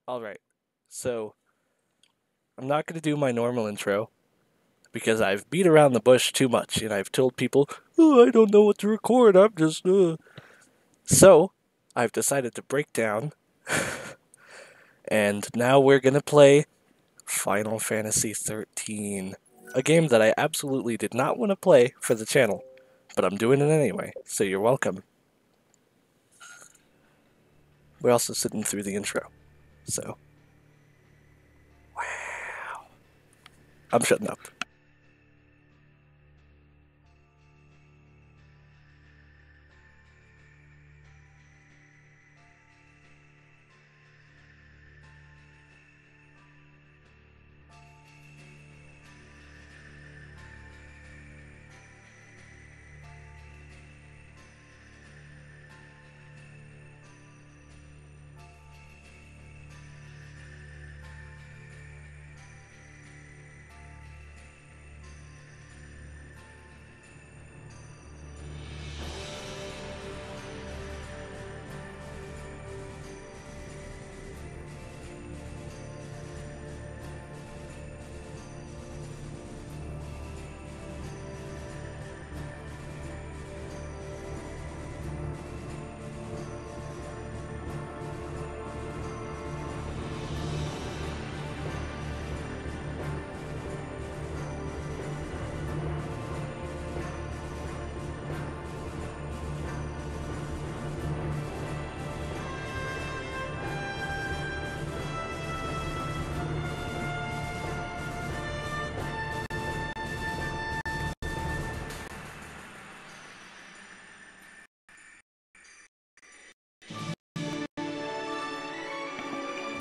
Alright, so I'm not going to do my normal intro because I've beat around the bush too much and I've told people, oh, I don't know what to record, I'm just. So, I've decided to break down and now we're going to play Final Fantasy XIII, a game that I absolutely did not want to play for the channel, but I'm doing it anyway, so you're welcome. We're also sitting through the intro, so. Wow. I'm shutting up.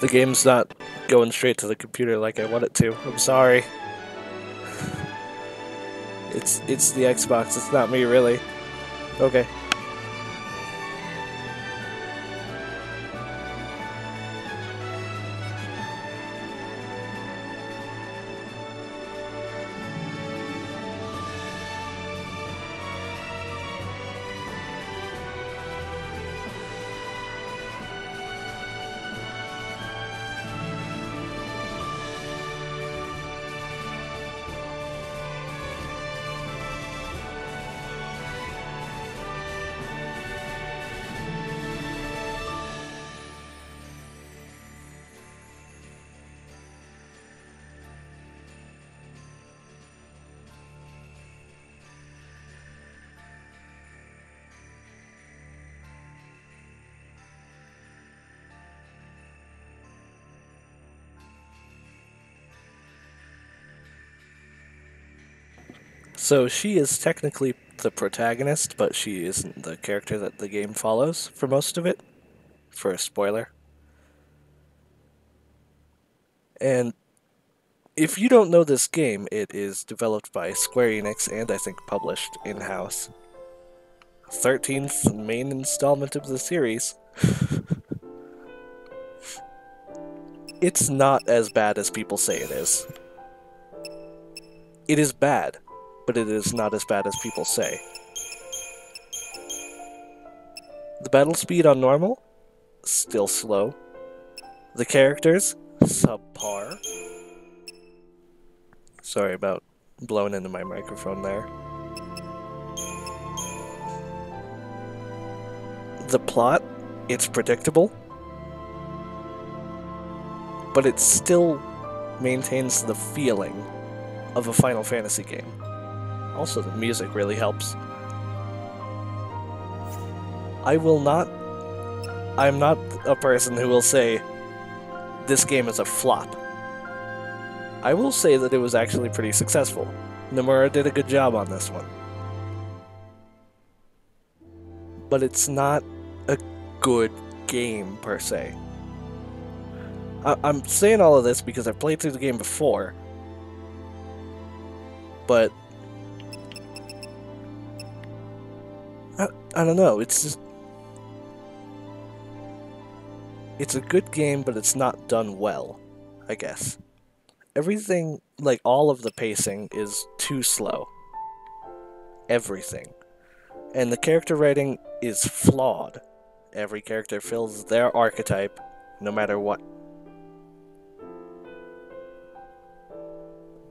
The game's not going straight to the computer like I want it to. I'm sorry. It's the Xbox, it's not me really. Okay. So she is technically the protagonist, but she isn't the character that the game follows for most of it. For a spoiler. And if you don't know this game, it is developed by Square Enix and I think published in-house. 13th main installment of the series. It's not as bad as people say it is. It is bad, but it is not as bad as people say. The battle speed on normal? Still slow. The characters? Subpar. Sorry about blowing into my microphone there. The plot? It's predictable. But it still maintains the feeling of a Final Fantasy game. Also, the music really helps. I'm not a person who will say this game is a flop. I will say that it was actually pretty successful. Nomura did a good job on this one. But it's not a good game, per se. I'm saying all of this because I've played through the game before, but I don't know, it's just... It's a good game, but it's not done well, I guess. Everything, like all of the pacing, is too slow. Everything. And the character writing is flawed. Every character fills their archetype, no matter what.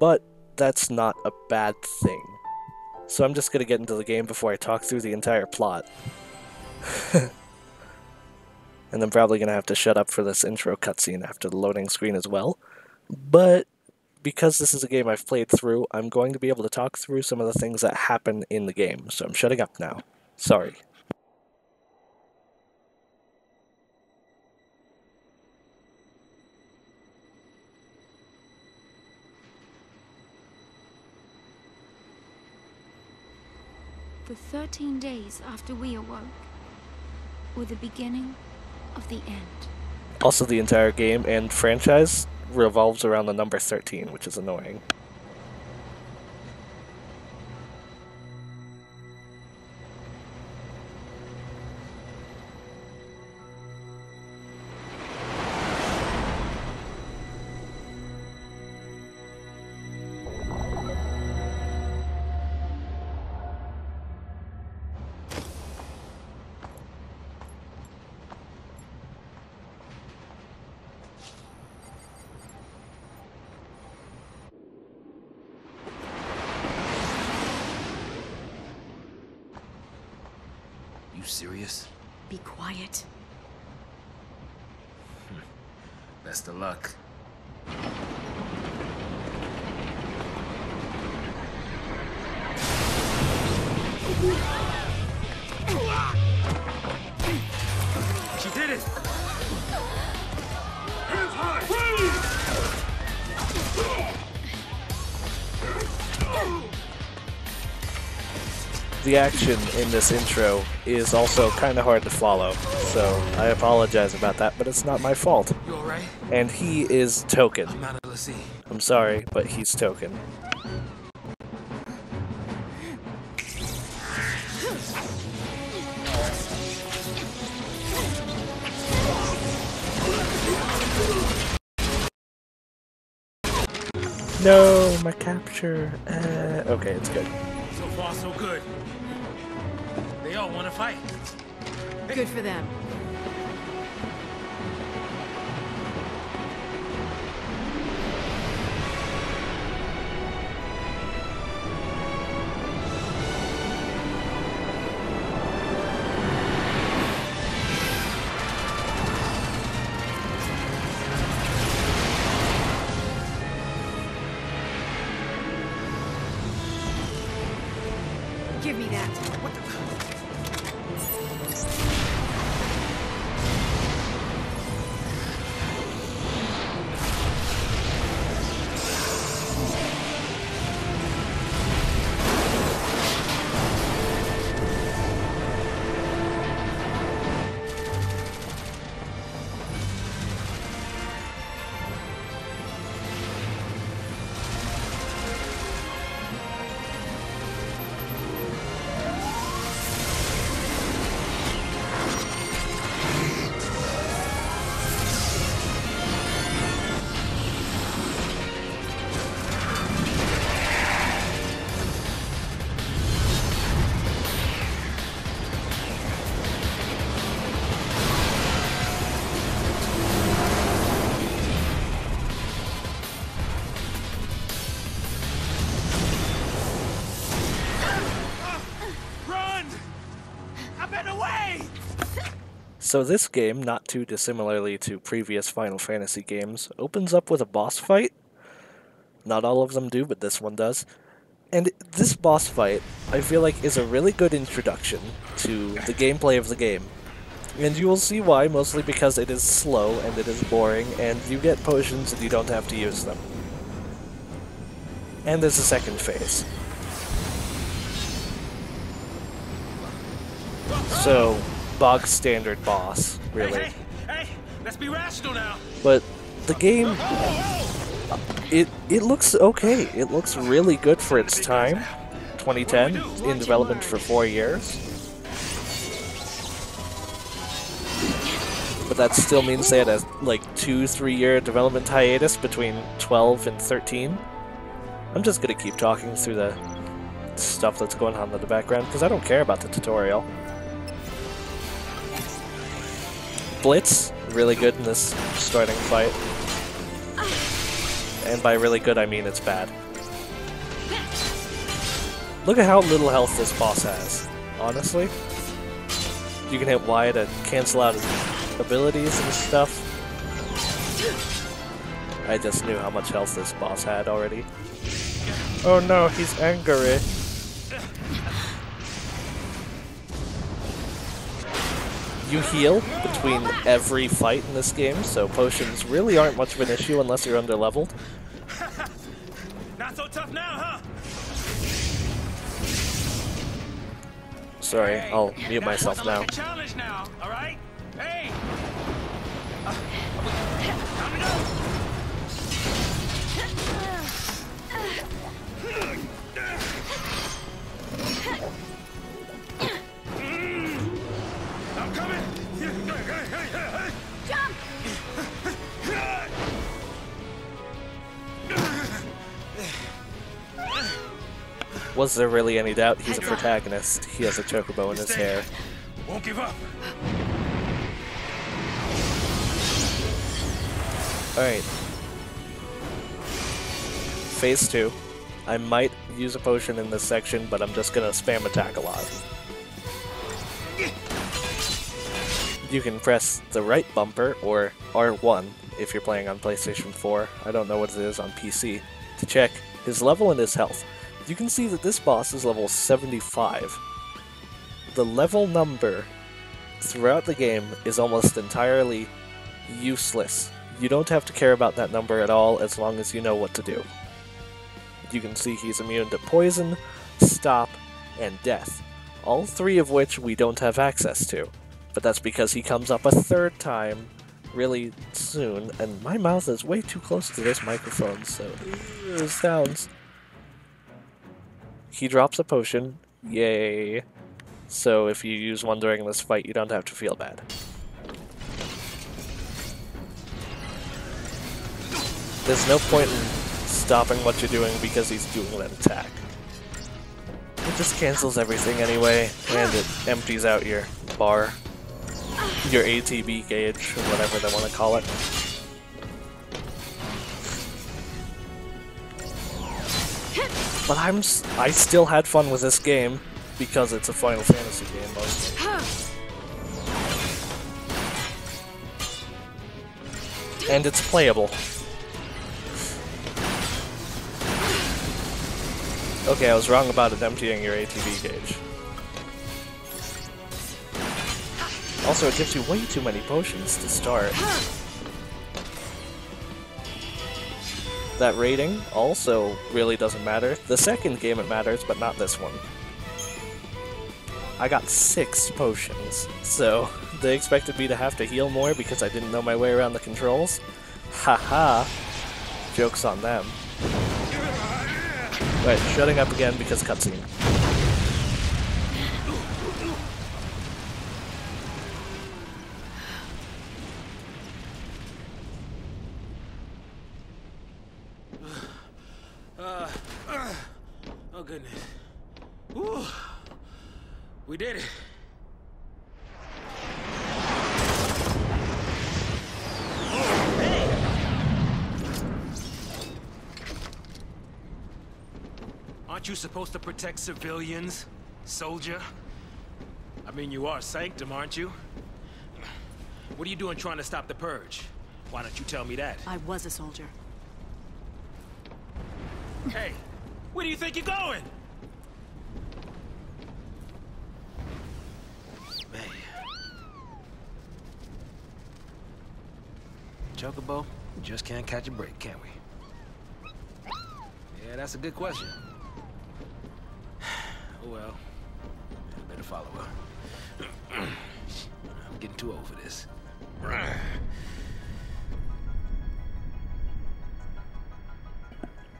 but that's not a bad thing. So I'm just gonna get into the game before I talk through the entire plot. And I'm probably gonna have to shut up for this intro cutscene after the loading screen as well. But because this is a game I've played through, I'm going to be able to talk through some of the things that happen in the game, so I'm shutting up now. Sorry. The 13 days after we awoke were the beginning of the end. Also, the entire game and franchise revolves around the number 13, which is annoying. You serious? Be quiet. Best of luck. She did it! Hands high! The action in this intro is also kind of hard to follow, so I apologize about that, but it's not my fault. You alright? And he is Token. I'm out of the sea. I'm sorry, but he's Token. No, my capture. Okay, it's good. So far, so good. They all want to fight. Good for them. Give me that. What the? So this game, not too dissimilarly to previous Final Fantasy games, opens up with a boss fight. Not all of them do, but this one does. And this boss fight, I feel like, is a really good introduction to the gameplay of the game. And you will see why, mostly because it is slow and it is boring, and you get potions and you don't have to use them. And there's a second phase. So, bog standard boss, really. Hey, let's be rational now. But the game, it looks okay. It looks really good for its time. 2010, in development for 4 years. But that still means they had a, like, 2-3 year development hiatus between 12 and 13. I'm just gonna keep talking through the stuff that's going on in the background, because I don't care about the tutorial. Blitz, really good in this starting fight. And by really good, I mean it's bad. Look at how little health this boss has. Honestly, you can hit Y to cancel out his abilities and stuff. I just knew how much health this boss had already. Oh no, he's angry. You heal between every fight in this game, so potions really aren't much of an issue unless you're under-leveled. Not so tough now, huh? Sorry, Hey, I'll mute myself that now. wasn't like a challenge now, all right? Hey! Time to go! I'm coming! Jump! Was there really any doubt? He's a protagonist. He has a chocobo in his hair. Won't give up. Alright. Phase 2. I might use a potion in this section, but I'm just gonna spam attack a lot. You can press the right bumper, or R1, if you're playing on PlayStation 4, I don't know what it is on PC, to check his level and his health. You can see that this boss is level 75. The level number throughout the game is almost entirely useless. You don't have to care about that number at all as long as you know what to do. You can see he's immune to poison, stop, and death, all three of which we don't have access to. But that's because he comes up a third time really soon, and my mouth is way too close to this microphone, so it sounds. He drops a potion, yay. So if you use one during this fight, you don't have to feel bad. There's no point in stopping what you're doing because he's doing an attack. It just cancels everything anyway, and it empties out your bar. Your ATB gauge, or whatever they want to call it. But I still had fun with this game, because it's a Final Fantasy game mostly. And it's playable. Okay, I was wrong about it emptying your ATB gauge. Also, it gives you way too many potions to start. That rating also really doesn't matter. The second game it matters, but not this one. I got 6 potions, so they expected me to have to heal more because I didn't know my way around the controls? Haha. Joke's on them. Right, shutting up again because cutscene. Oh goodness. Whew. We did it. Aren't you supposed to protect civilians, soldier? I mean, you are Sanctum, aren't you? What are you doing trying to stop the purge? Why don't you tell me that? I was a soldier. Hey, where do you think you're going? Man. Chocobo, we just can't catch a break, can we? Yeah, that's a good question. Oh well, I better follow her. I'm getting too old for this.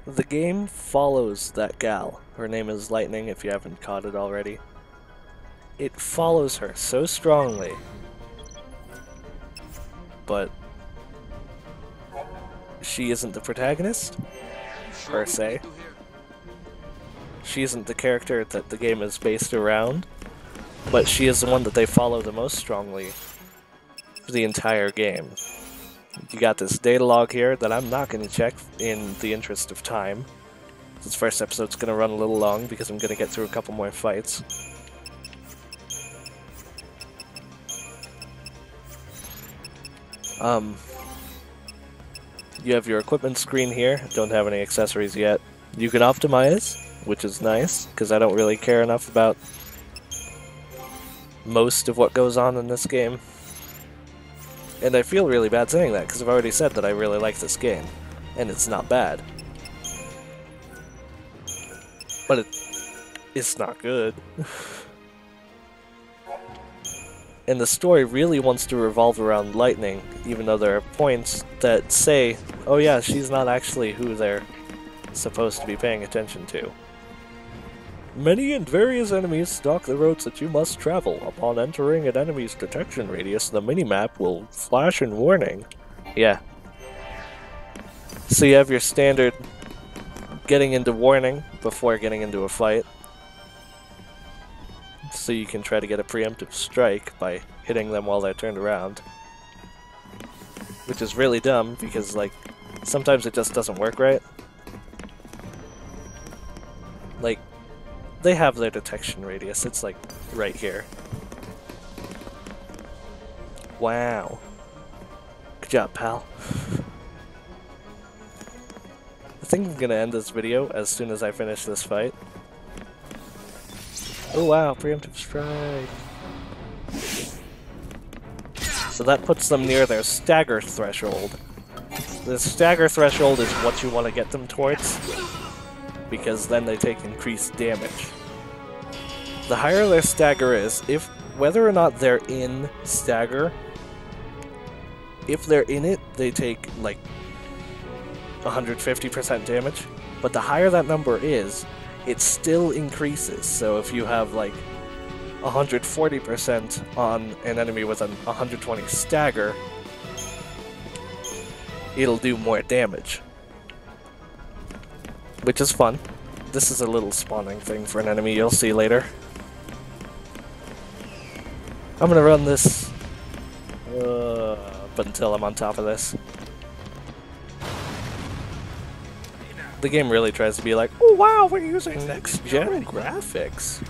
The game follows that gal. Her name is Lightning, if you haven't caught it already. It follows her so strongly. But she isn't the protagonist, per se. She isn't the character that the game is based around, but she is the one that they follow the most strongly for the entire game. You got this data log here that I'm not going to check in the interest of time, This first episode's gonna run a little long because I'm gonna get through a couple more fights. You have your equipment screen here. Don't have any accessories yet. You can optimize, which is nice, because I don't really care enough about most of what goes on in this game. And I feel really bad saying that, because I've already said that I really like this game, and it's not bad. But it's not good. And the story really wants to revolve around Lightning, even though there are points that say, oh yeah, she's not actually who they're supposed to be paying attention to. Many and various enemies stalk the roads that you must travel. Upon entering an enemy's detection radius, the minimap will flash in warning. Yeah. So you have your standard getting into warning before getting into a fight. So you can try to get a preemptive strike by hitting them while they're turned around. Which is really dumb, because, like, sometimes it just doesn't work right. Like, they have their detection radius, it's like, right here. Wow. Good job, pal. I think I'm gonna end this video as soon as I finish this fight. Oh wow, preemptive strike. So that puts them near their stagger threshold. The stagger threshold is what you want to get them towards, because then they take increased damage. The higher their stagger is, whether or not they're in stagger, if they're in it, they take like 150% damage, but the higher that number is, it still increases. So if you have like 140% on an enemy with an 120 stagger, it'll do more damage. Which is fun. This is a little spawning thing for an enemy you'll see later. I'm gonna run this, but until I'm on top of this. The game really tries to be like, oh wow, we're using next-gen graphics.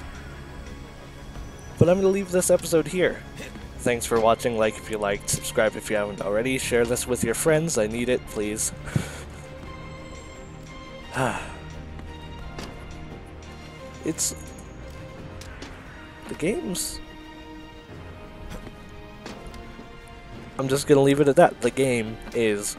But I'm going to leave this episode here. Thanks for watching, like if you liked, subscribe if you haven't already, share this with your friends, I need it, please. It's... the game's... I'm just going to leave it at that. The game is